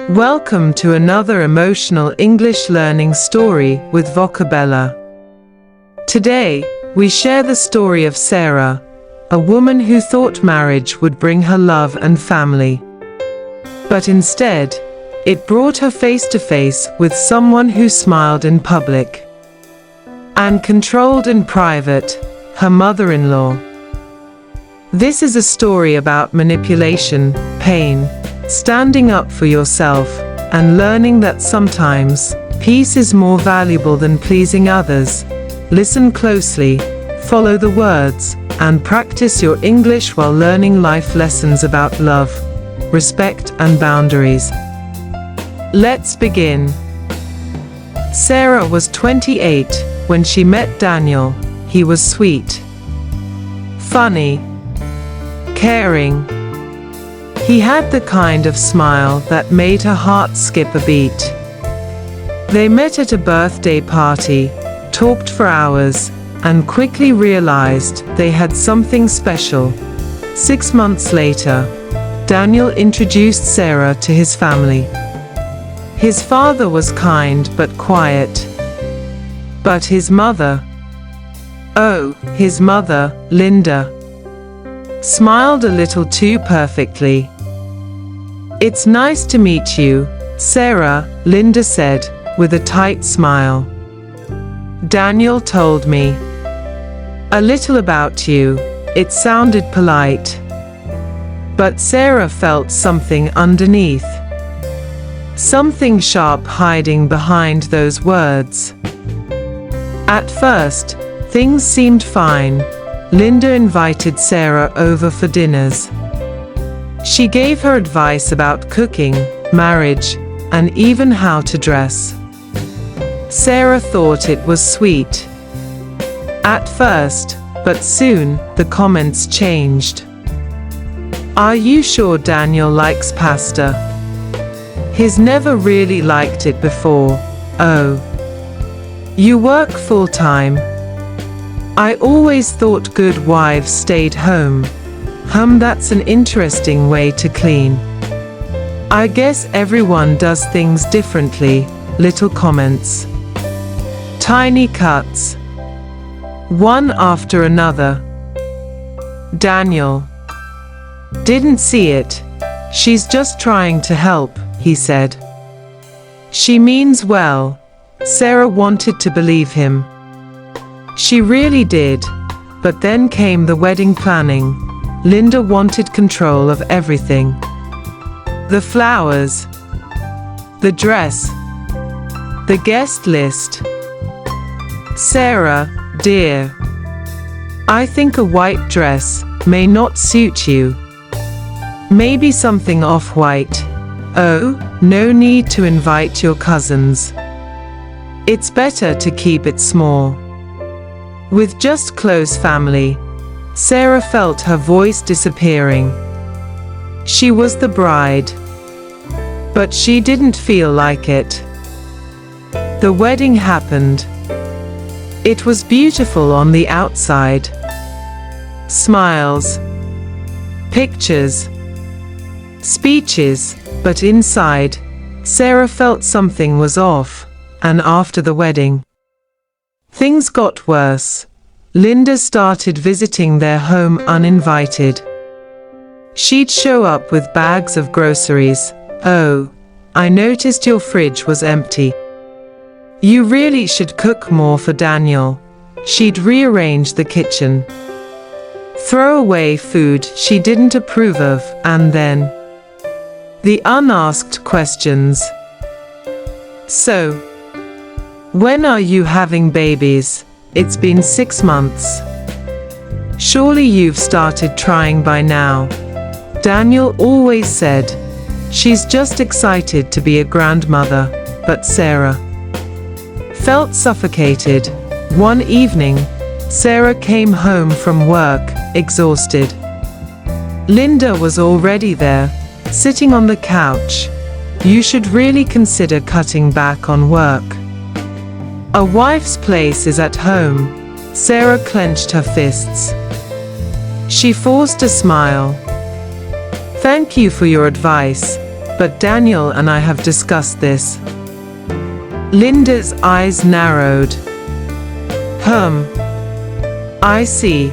Welcome to another emotional English learning story with VocaBella. Today, we share the story of Sarah, a woman who thought marriage would bring her love and family. But instead, it brought her face to face with someone who smiled in public and controlled in private, her mother-in-law. This is a story about manipulation, pain, standing up for yourself, and learning that sometimes peace is more valuable than pleasing others. Listen closely, follow the words, and practice your English while learning life lessons about love, respect, and boundaries. Let's begin. Sarah was 28 when she met Daniel. He was sweet, funny, caring. He had the kind of smile that made her heart skip a beat. They met at a birthday party, talked for hours, and quickly realized they had something special. 6 months later, Daniel introduced Sarah to his family. His father was kind but quiet. But his mother, Linda, smiled a little too perfectly. "It's nice to meet you, Sarah," Linda said, with a tight smile. "Daniel told me a little about you." It sounded polite, but Sarah felt something underneath. Something sharp hiding behind those words. At first, things seemed fine. Linda invited Sarah over for dinners. She gave her advice about cooking, marriage, and even how to dress. Sarah thought it was sweet at first, but soon the comments changed. "Are you sure Daniel likes pasta? He's never really liked it before. Oh, you work full-time? I always thought good wives stayed home. That's an interesting way to clean. I guess everyone does things differently." Little comments, tiny cuts, one after another. Daniel didn't see it. "She's just trying to help," he said. "She means well." Sarah wanted to believe him. She really did. But then came the wedding planning. Linda wanted control of everything. The flowers, the dress, the guest list. "Sarah, dear, I think a white dress may not suit you. Maybe something off-white. Oh, no need to invite your cousins. It's better to keep it small. With just close family." Sarah felt her voice disappearing. She was the bride, but she didn't feel like it. The wedding happened. It was beautiful on the outside. Smiles, pictures, speeches, but inside, Sarah felt something was off. And after the wedding, things got worse. Linda started visiting their home uninvited. She'd show up with bags of groceries. "Oh, I noticed your fridge was empty. You really should cook more for Daniel." She'd rearrange the kitchen, throw away food she didn't approve of, and then the unasked questions. "So, when are you having babies? It's been 6 months. Surely you've started trying by now." Daniel always said, "She's just excited to be a grandmother," but Sarah felt suffocated. One evening, Sarah came home from work, exhausted. Linda was already there, sitting on the couch. "You should really consider cutting back on work. A wife's place is at home." Sarah clenched her fists. She forced a smile. "Thank you for your advice. but Daniel and I have discussed this. Linda's eyes narrowed. I see.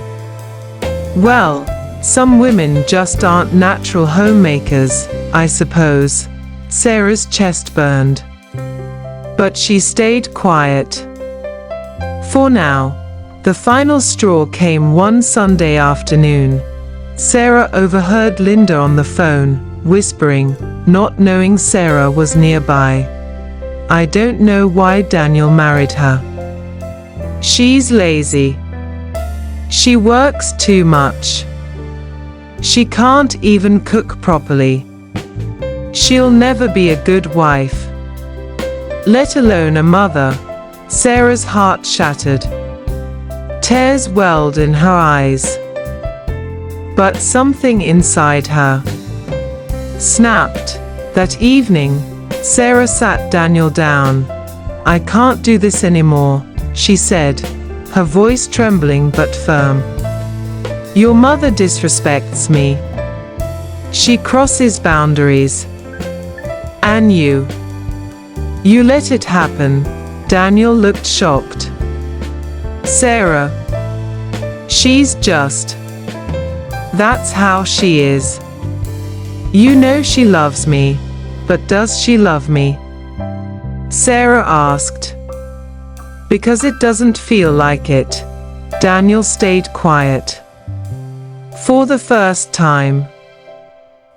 Well, some women just aren't natural homemakers, I suppose. Sarah's chest burned. But she stayed quiet. For now. The final straw came one Sunday afternoon. Sarah overheard Linda on the phone, whispering, not knowing Sarah was nearby. I don't know why Daniel married her. She's lazy. She works too much. She can't even cook properly. She'll never be a good wife. Let alone a mother. Sarah's heart shattered. Tears welled in her eyes. But something inside her snapped. That evening, Sarah sat Daniel down. I can't do this anymore, she said, her voice trembling but firm. Your mother disrespects me. She crosses boundaries. And you let it happen. Daniel looked shocked. Sarah, she's just. That's how she is. You know she loves me, but does she love me? Sarah asked. Because it doesn't feel like it. Daniel stayed quiet. For the first time.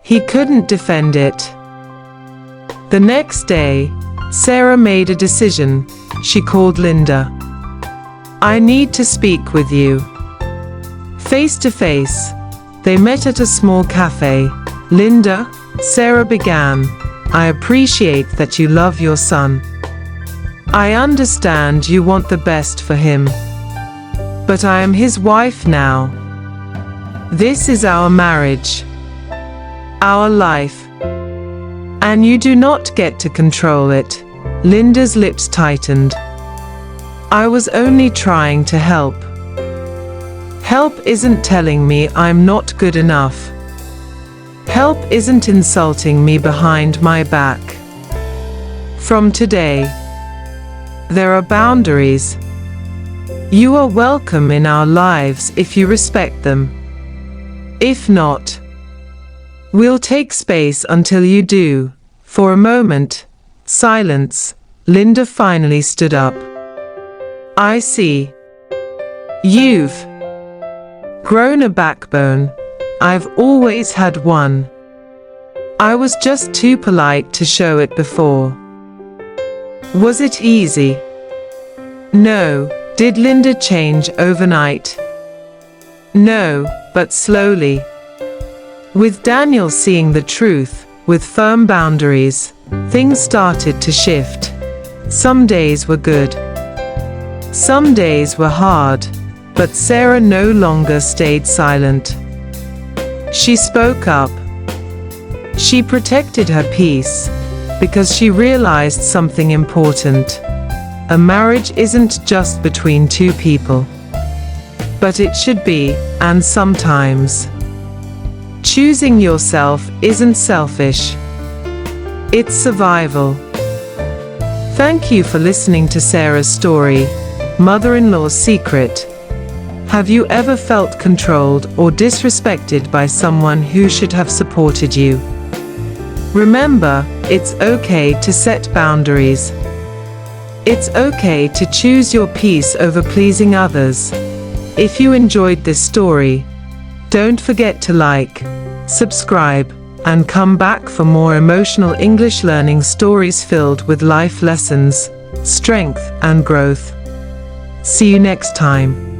He couldn't defend it. The next day, Sarah made a decision. She called Linda. I need to speak with you. Face to face. They met at a small cafe. Linda, Sarah began, I appreciate that you love your son. I understand you want the best for him. But I am his wife now. This is our marriage. Our life. And you do not get to control it. Linda's lips tightened. I was only trying to help. Help isn't telling me I'm not good enough. Help isn't insulting me behind my back. From today, there are boundaries. You are welcome in our lives if you respect them. If not, we'll take space until you do. For a moment, silence. Linda finally stood up. I see. You've grown a backbone. I've always had one. I was just too polite to show it before. Was it easy? No. Did Linda change overnight? No, but slowly. With Daniel seeing the truth, with firm boundaries, things started to shift. Some days were good. Some days were hard, but Sarah no longer stayed silent. She spoke up. She protected her peace, because she realized something important. A marriage isn't just between two people. But it should be, and sometimes. Choosing yourself isn't selfish. It's survival. Thank you for listening to Sarah's story, Mother-in-Law's Secret. Have you ever felt controlled or disrespected by someone who should have supported you? Remember, it's okay to set boundaries. It's okay to choose your peace over pleasing others. If you enjoyed this story, don't forget to like, subscribe, and come back for more emotional English learning stories filled with life lessons, strength, and growth. See you next time.